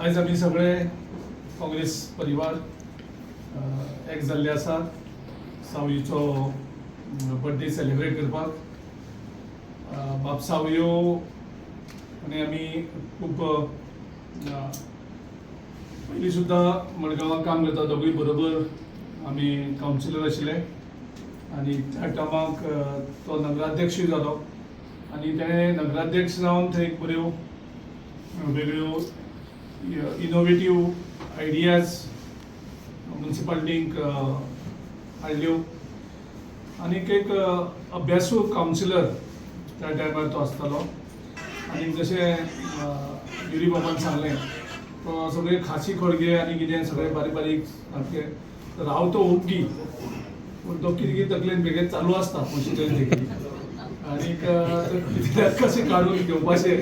आज आम्ही सगळे काँग्रेस परिवार एक जाल्ले आसा सावयेचो बर्थडे सेलिब्रेट करपाक. बाब सावयो आनी आमी खूब पयलीं सुद्दां मडगांवां काम करता दोगूय बरोबर आमी कावन्सिलर आशिल्ले आनी त्या टायमाक तो नगराध्यक्षूय जालो आनी तेणें नगराध्यक्ष जावन थंय बऱ्यो वेगळ्यो इनोवेटीव आयडियाज म्युनिसिपालिटीक हाडल्यो आनीक एक अभ्यासू कावन्सिलर त्या टायमार तो आसतालो. आनी जशें युरी बाबान सांगलें तो सगळे खासी खोडगे आनी कितें सगळें बारीक बारीक सारकें रावतो ओग्गी पूण तो कितें कितें तकलेन बेगीन चालू आसता मशिनरी आनीक कशें काडून घेवपाचें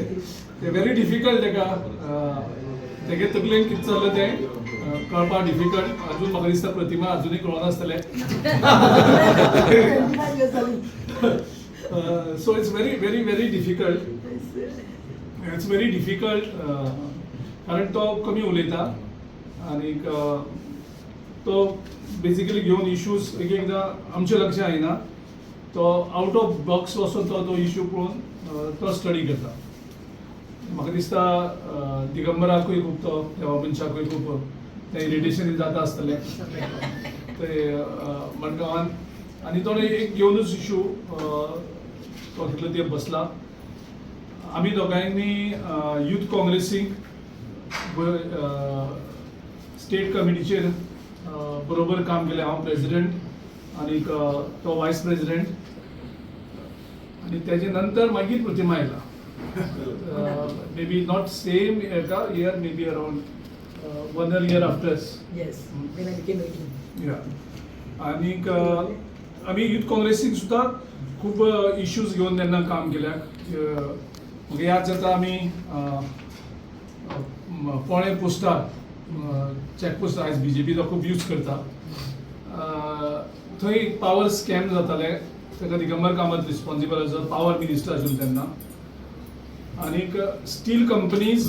तें व्हेरी डिफिकल्ट तेगे तकलेन कितें चल्लें तें कळपाक डिफिकल्ट. अजून म्हाका दिसता प्रतिमा अजुनूय कळनासतलें. So it's very very very difficult. It's very difficult कारण तो कमी उलयता आनीक तो बेसिकली घेवन इश्यूज एक एकदां आमच्या लक्षांत येना. तो आउट ऑफ बॉक्स वचून तो इश्यू पळोवन तो स्टडी करता. म्हाका दिसता दिगंबराकूय खूब तो देवा मनशाकूय खूब तें इरिटेशन जाता आसतलें ते मडगांवान आनी तो एक घेवनूच इश्यू तो तितलो ते बसला. आमी दोगांयनी यूथ काँग्रेसीक स्टेट कमिटीचेर बरोबर काम केलें. हांव प्रेसिडेंट आनीक तो वायस प्रेसिडेंट आनी तेजे नंतर मागीर प्रतिमा आयला. maybe not same year, maybe around 1 year after. Yes, when I became 18. Yeah. आनीक आमी यूथ काँग्रेसीक सुद्दां खूब इश्यूज घेवन तेन्ना काम केल्याक. म्हाका याद जाता आमी फोंडे पोस्टार चॅकपोस्ट आयज BJP तो खूब यूज करता. थंय पावर स्कॅम जाताले. ताका दिगंबर कामत रिस्पॉन्सिबल आसा, पावर मिनिस्टर आशिल्लो तेन्ना. आनीक स्टील कंपनीज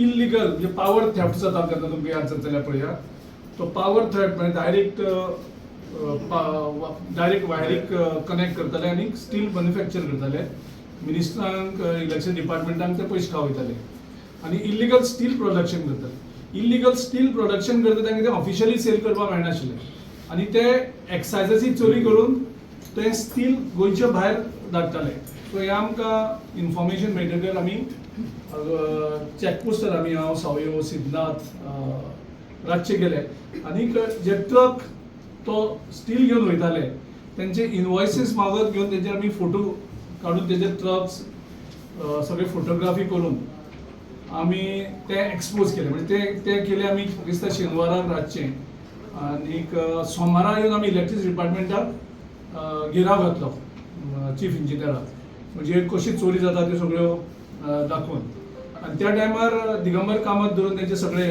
इल्लिगल म्हणजे पावर थेफ्ट जाता तेन्ना तुमकां याद जातलें पळया. तो पावर थेफ्ट म्हणजे डायरेक्ट वायरीक कनेक्ट करताले आनी स्टील मॅन्युफॅक्चर करताले. मिनिस्टरांक इलेक्शन डिपार्टमेंटांक ते पयशे खावयताले आनी इल्लिगल स्टील प्रोडक्शन करताले. इल्लिगल स्टील प्रोडक्शन करता तांकां तें ऑफिशियली सेल करपाक मेळनाशिल्लें आनी ते एक्सायजाची चोरी करून तें स्टील गोंयच्या भायर धाडटाले. सो हे आमकां इन्फॉर्मेशन मेळटकर आमी चॅकपोस्टार आमी हांव सावयो सिद्धनाथ रातचे गेले आनीक जे ट्रक तो स्टील घेवन वयताले तेंचे इनवॉयसीस मागत घेवन तेजे आमी फोटो काडून तेजे ट्रक्स सगळे फोटोग्राफी करून आमी ते एक्सपोज केले. म्हणजे ते केले आमी दिसता शेनवाराक रातचे आनीक सोमारा येवन आमी इलेक्ट्रिसिटी डिपार्टमेंटाक घेराव घातलो चीफ इंजिनियराक म्हणजे कशी चोरी जाता त्यो सगळ्यो दाखोवन. आनी त्या टायमार दिगंबर कामत धरून तेंचे सगळे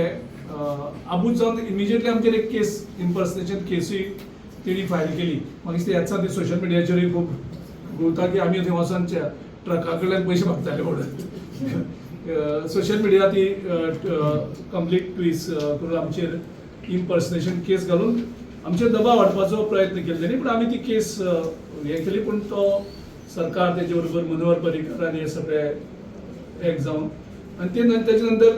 आबूज जावन इमिजिएटली आमचेर एक केस इम्पर्सनेशन केसूय तेणी फायल केली. म्हाका दिसता ह्याच ती सोशल मिडियाचेरूय खूब घुंवता की आमी थंय वचून ट्रका कडल्यान पयशे मागताले म्हणून. सोशल मिडिया ती कंप्लीट ट्वीट करून आमचेर इम्पर्सनेशन केस घालून आमचेर दबाव हाडपाचो प्रयत्न केलो तेणी. पूण आमी ती केस हे केली पूण तो सरकार तेजे बरोबर मनोहर पर्रीकर आनी हे सगळे एक जावन आनी तेजे नंतर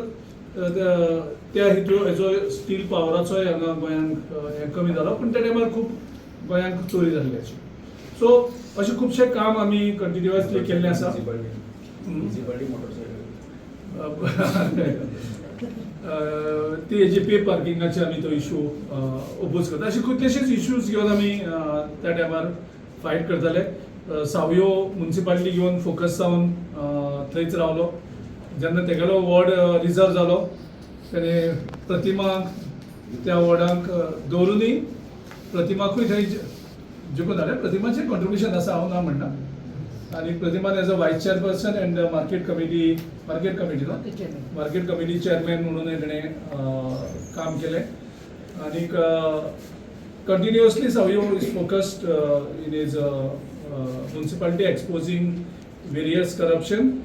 त्या हेजो स्टील पावराचोय हांगा गोंयांक हे कमी जालो. पूण त्या टायमार खूब गोंयांक चोरी जाल्ली अशी. सो अशें खुबशें काम आमी कंटिन्युअसली केल्लें आसा. ती हेजी पे पार्किंगाचे आमी तो इश्यू ओपोज करता. अशे कितलेशेच इश्यूज घेवन आमी त्या टायमार फायट करताले. सावयो म्युनिसिपालिटी घेवन फोकस जावन थंयच रावलो. जेन्ना तेगेलो वॉर्ड रिजर्व जालो तेणें प्रतिमा त्या वॉर्डाक दवरुनूय प्रतिमाकूय थंय जिखून हाडलें. प्रतिमाचें कॉन्ट्रिब्युशन आसा हांव ना म्हणना. आनी प्रतिमान एज अ वायस chairperson end market committee chairman म्हणून तेणें काम केलें. आनीक continuously Savio is focused in his municipality exposing various corruption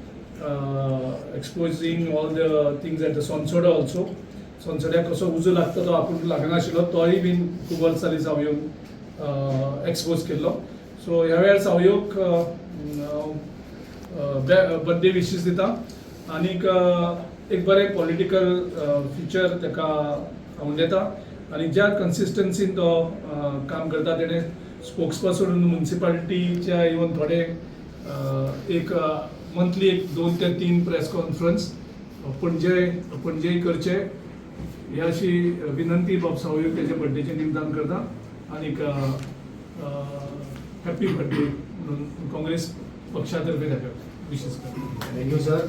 exposing all the things at the Sonsoda also. सोनसोड्याक कसो उजो लागता तो आपूण लागनाशिल्लो, तोय बीन खूब वर्सां जालीं सावयोग एक्सपोज केल्लो. सो ह्या वेळार सावयोग बर्थडे विशीस दिता आनीक एक बरें पॉलिटिकल फ्युचर ताका हांव दिता. आनी ज्या कन्सिस्टन्सीन तो काम करता, तेणें स्पोक्स पर्सन म्युनिसिपालिटीच्या इवन थोडे एक मंथली एक 2 ते 3 प्रेस कॉन्फरन्स पणजे करचे ही अशी विनंती बाब सावयोग त्याच्या बर्थडेचे निमतान करता. आनीक हॅपी बर्थडे म्हणून काँग्रेस पक्षातर्फे ताका विशीस करता. Thank you sir.